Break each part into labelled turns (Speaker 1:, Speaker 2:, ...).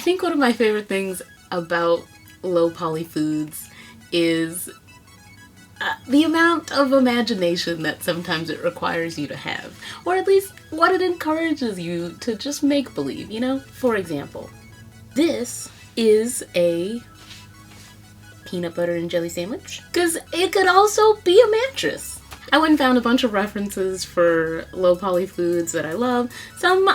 Speaker 1: I think one of my favorite things about low poly foods is the amount of imagination that sometimes it requires you to have, or at least what it encourages you to just make believe, you know? For example, this is a peanut butter and jelly sandwich, because it could also be a mattress. I went and found a bunch of references for low poly foods that I love. Some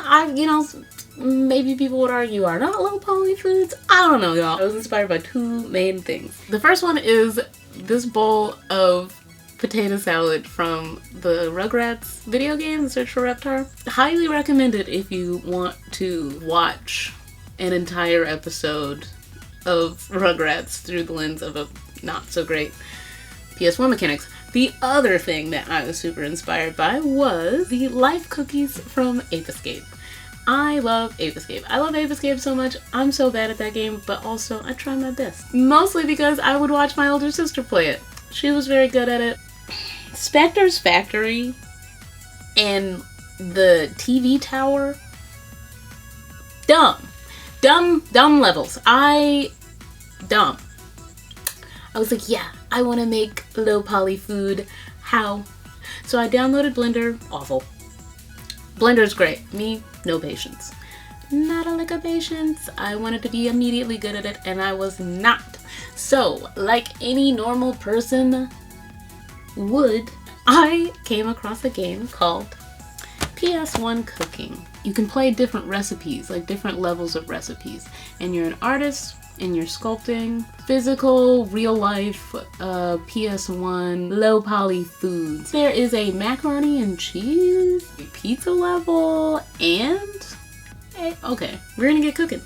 Speaker 1: maybe people would argue are not low poly foods. I don't know, y'all. I was inspired by two main things. The first one is this bowl of potato salad from the Rugrats video game, The Search for Reptar. Highly recommend it if you want to watch an entire episode of Rugrats through the lens of a not so great PS1 mechanics. The other thing that I was super inspired by was the life cookies from Ape Escape. I love Ape Escape. I love Ape Escape so much. I'm so bad at that game, but also I try my best. Mostly because I would watch my older sister play it. She was very good at it. Spectre's Factory and the TV tower. Dumb levels. Dumb. I was like, yeah, I want to make low poly food. How? So I downloaded Blender. Awful. Blender's great. Me, no patience. Not a lick of patience. I wanted to be immediately good at it, and I was not. So, like any normal person would, I came across a game called PS1 Cooking. You can play different recipes, like different levels of recipes, and you're an artist and you're sculpting physical, real life PS1 low poly foods. There is a macaroni and cheese pizza level, and okay, we're gonna get cooking.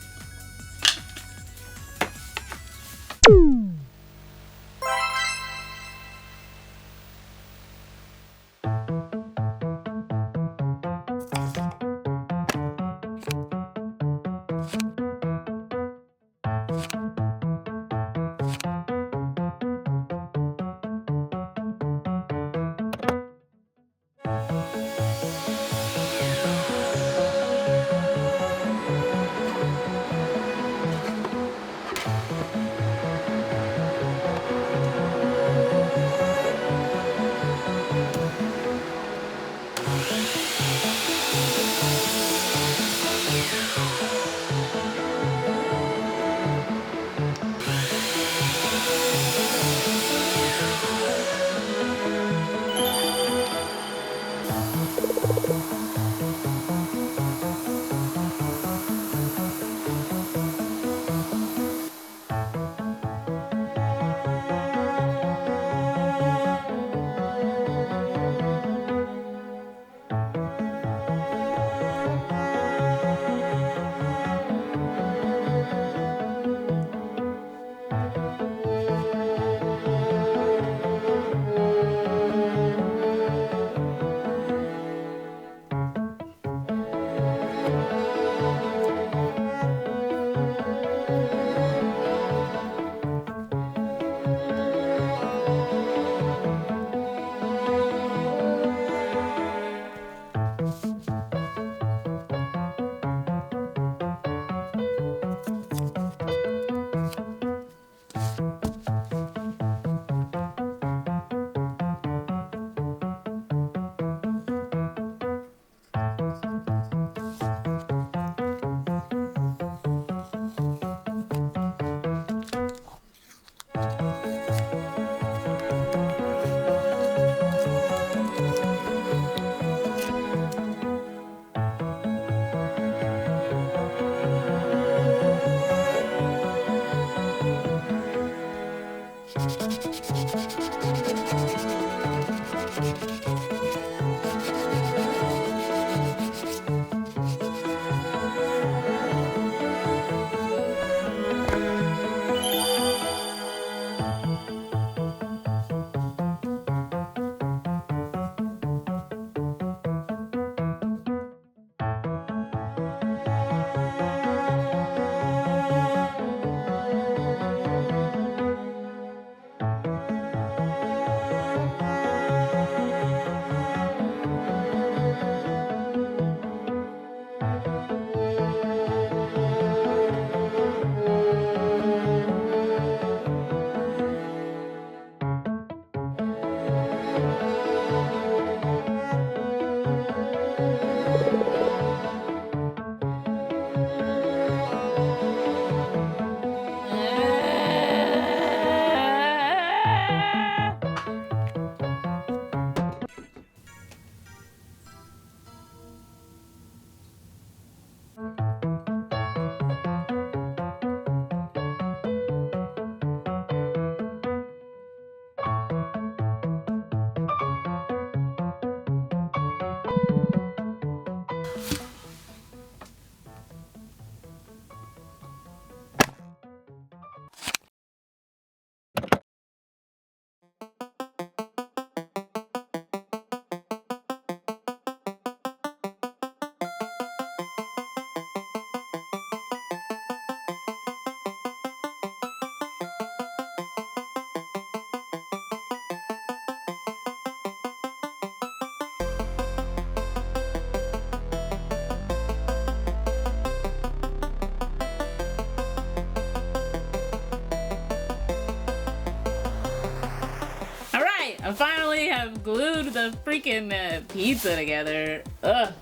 Speaker 1: I finally have glued the freaking pizza together. Ugh.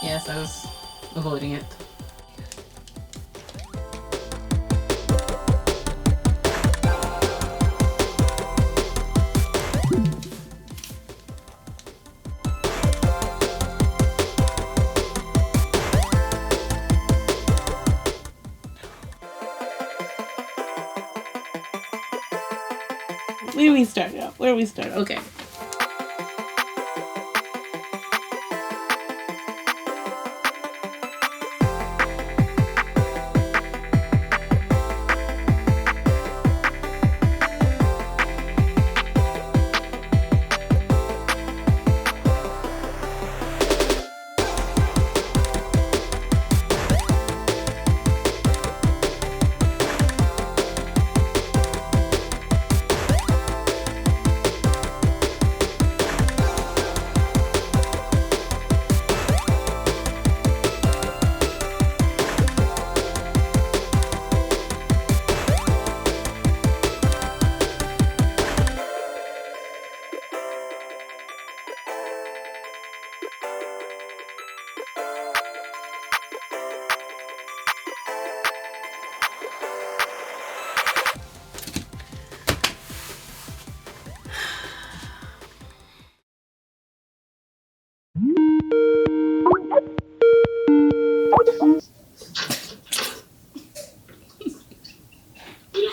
Speaker 1: Yes, I was avoiding it. Where do we start out? Where do we start? Okay.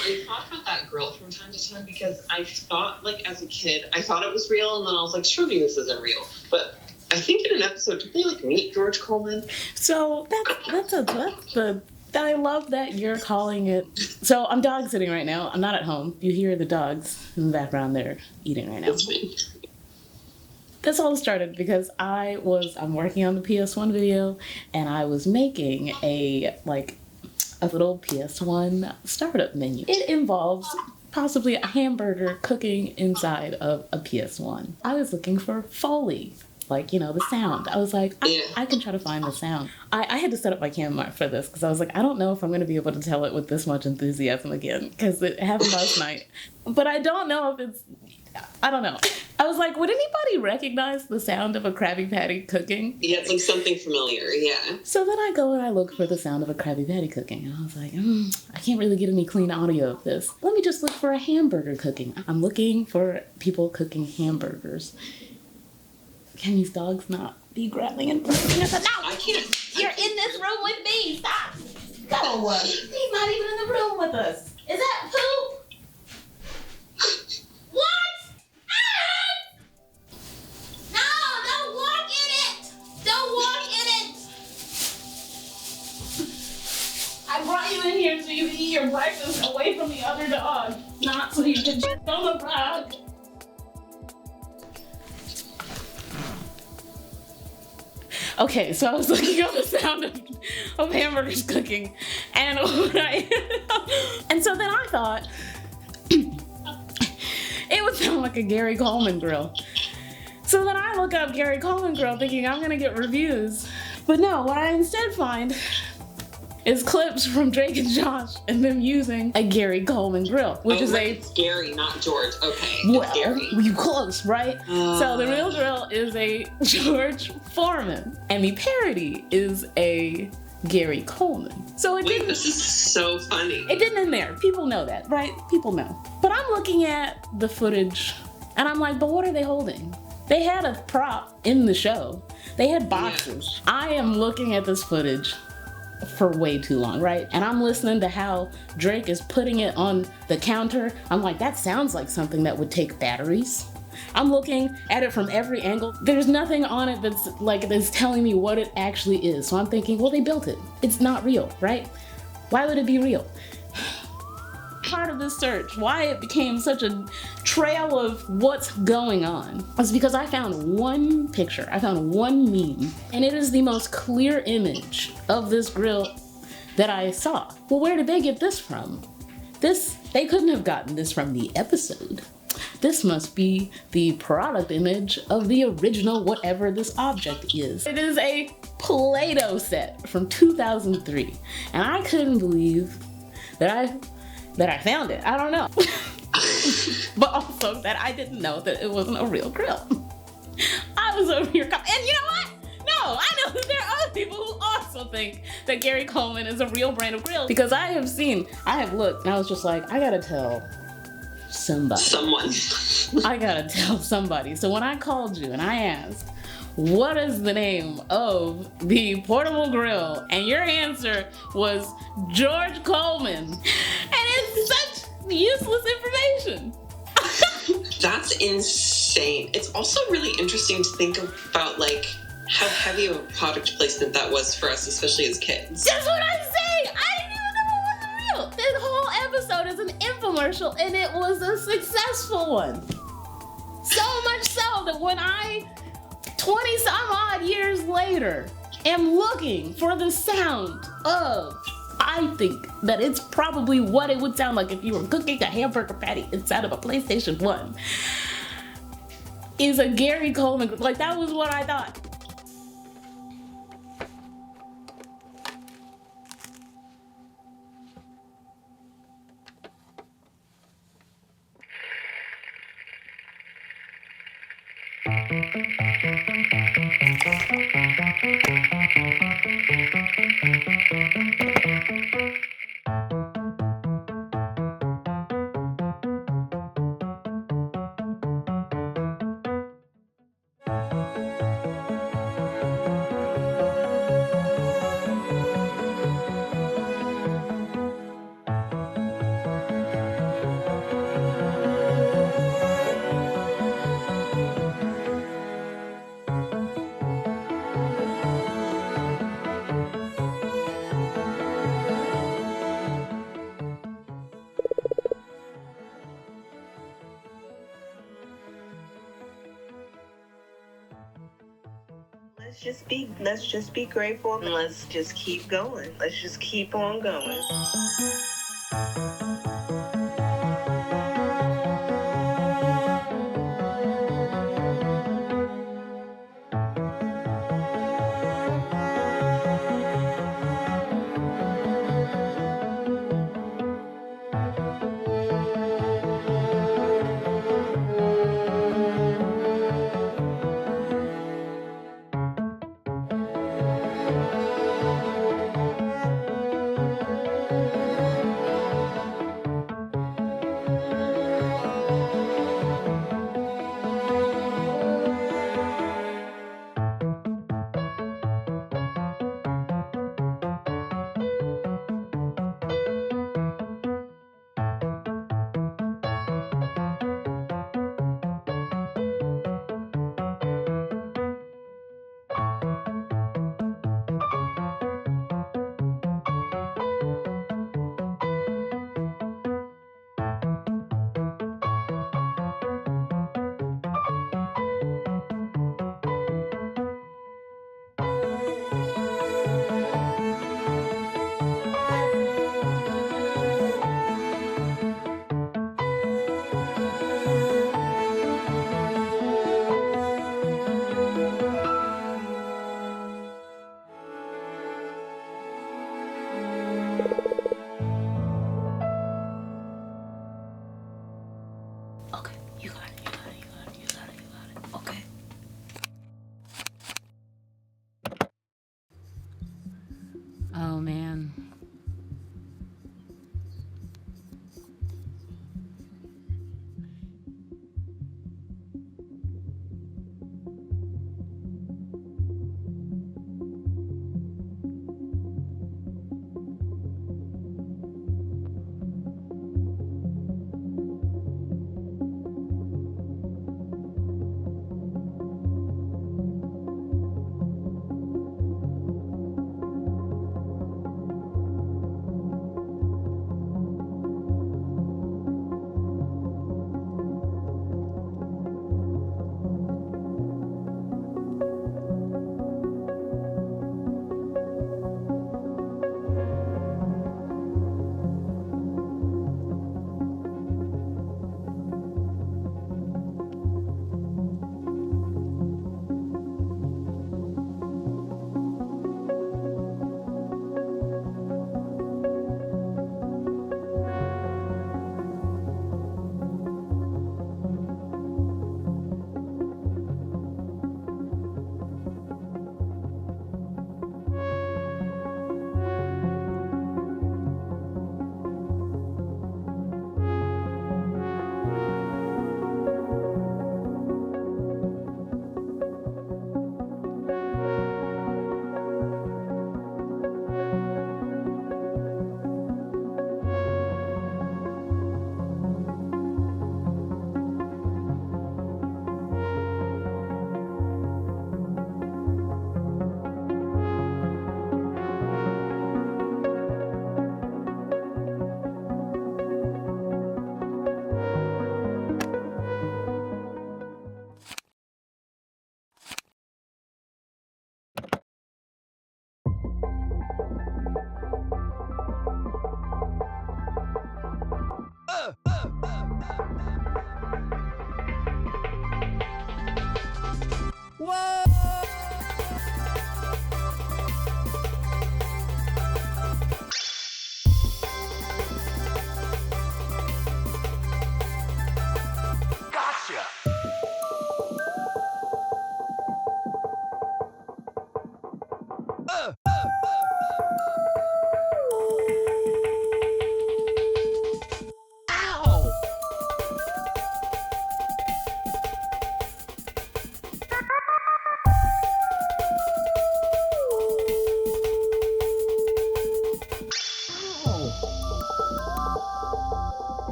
Speaker 2: I thought about that grill from time to time because I thought, like, as a kid, I thought it was real, and then I was like, surely this isn't real. But I think in an episode, did they, like, meet George Coleman?
Speaker 1: So I love that you're calling it. So I'm dog sitting right now. I'm not at home. You hear the dogs in the background. They're eating right now.
Speaker 2: That's me.
Speaker 1: This all started because I'm working on the PS1 video, and I was making a little PS1 startup menu. It involves possibly a hamburger cooking inside of a PS1. I was looking for Foley, the sound. I was like, I can try to find the sound. I had to set up my camera for this because I was like, I don't know if I'm going to be able to tell it with this much enthusiasm again because it happened last night. But I don't know if I don't know. I was like, would anybody recognize the sound of a Krabby Patty cooking?
Speaker 2: Yeah, it's like something familiar, yeah.
Speaker 1: So then I go and I look for the sound of a Krabby Patty cooking. And I was like, I can't really get any clean audio of this. Let me just look for a hamburger cooking. I'm looking for people cooking hamburgers. Can these dogs not be grabbing and pushing us? No!
Speaker 2: I can't.
Speaker 1: You're in this room with me! Stop! Go! He's not even in the room with us. Is that poop? I brought you in here so you can eat your breakfast away from the other dog, not so you can shit on the rug. Okay, so I was looking up the sound of hamburgers cooking, and and so then I thought it would sound like a Gary Coleman grill. So then I look up Gary Coleman grill thinking I'm gonna get reviews, but no, what I instead find is clips from Drake and Josh and them using a Gary Coleman grill, which is
Speaker 2: it's Gary, not George. Okay,
Speaker 1: well,
Speaker 2: Gary.
Speaker 1: You close, right? So the real grill is a George Foreman, and the parody is a Gary Coleman. So
Speaker 2: this is so funny.
Speaker 1: It didn't end there. People know that, right? People know. But I'm looking at the footage, and I'm like, but what are they holding? They had a prop in the show. They had boxes. Yeah. I am looking at this footage for way too long, right? And I'm listening to how Drake is putting it on the counter. I'm like, that sounds like something that would take batteries. I'm looking at it from every angle. There's nothing on it that's telling me what it actually is. So I'm thinking, well, they built it. It's not real, right? Why would it be real? Part of this search, why it became such a trail of what's going on, was because I found one picture, I found one meme, and it is the most clear image of this grill that I saw. Well, where did they get this from? They couldn't have gotten this from the episode. This must be the product image of the original whatever this object is. It is a Play-Doh set from 2003, and I couldn't believe that I found it. I don't know. but also that I didn't know that it wasn't a real grill. I was over here, and you know what? No, I know that there are other people who also think that Gary Coleman is a real brand of grill, because I have looked, and I was just like, I gotta tell somebody.
Speaker 2: Someone.
Speaker 1: I gotta tell somebody. So when I called you and I asked, what is the name of the portable grill? And your answer was George Coleman. And it's such useless information.
Speaker 2: That's insane. It's also really interesting to think about, like, how heavy of a product placement that was for us, especially as kids.
Speaker 1: That's what I'm saying. I didn't even know it was real. This whole episode is an infomercial, and it was a successful one. So much so that when I, 20 some odd years later, am looking for the sound of, I think that it's probably what it would sound like if you were cooking a hamburger patty inside of a PlayStation 1, is a Gary Coleman. Like, that was what I thought.
Speaker 3: Let's just be grateful, and let's just keep going. Let's just keep on going.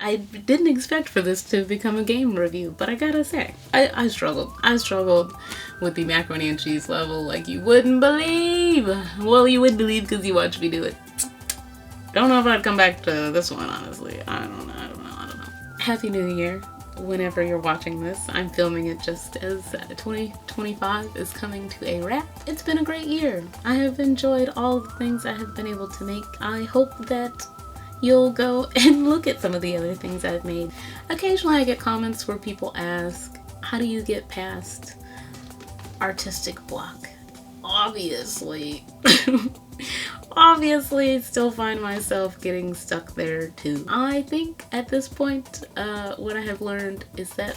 Speaker 1: I didn't expect for this to become a game review, but I gotta say, I struggled. I struggled with the macaroni and cheese level like you wouldn't believe. Well, you would believe because you watched me do it. Don't know if I'd come back to this one, honestly. I don't know. Happy New Year. Whenever you're watching this, I'm filming it just as 2025 is coming to a wrap. It's been a great year. I have enjoyed all the things I have been able to make. I hope that you'll go and look at some of the other things I've made. Occasionally I get comments where people ask, how do you get past artistic block? Obviously, I still find myself getting stuck there too. I think at this point, what I have learned is that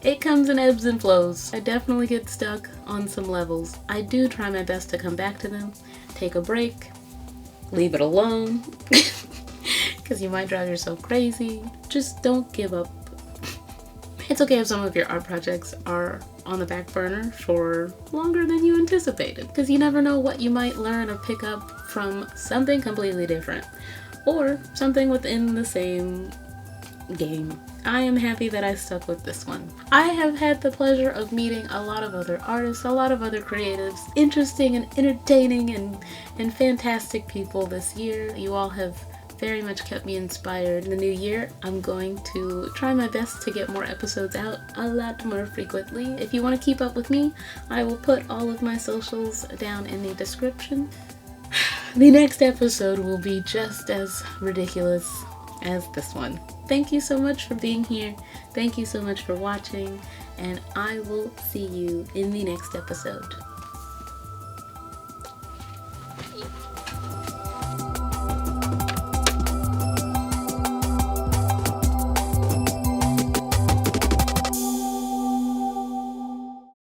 Speaker 1: it comes in ebbs and flows. I definitely get stuck on some levels. I do try my best to come back to them, take a break, leave it alone, because you might drive yourself crazy. Just don't give up. It's okay if some of your art projects are on the back burner for longer than you anticipated, because you never know what you might learn or pick up from something completely different or something within the same game. I am happy that I stuck with this one. I have had the pleasure of meeting a lot of other artists, a lot of other creatives, interesting and entertaining and fantastic people this year. You all have very much kept me inspired. In the new year, I'm going to try my best to get more episodes out a lot more frequently. If you want to keep up with me, I will put all of my socials down in the description. The next episode will be just as ridiculous as this one. Thank you so much for being here. Thank you so much for watching, and I will see you in the next episode.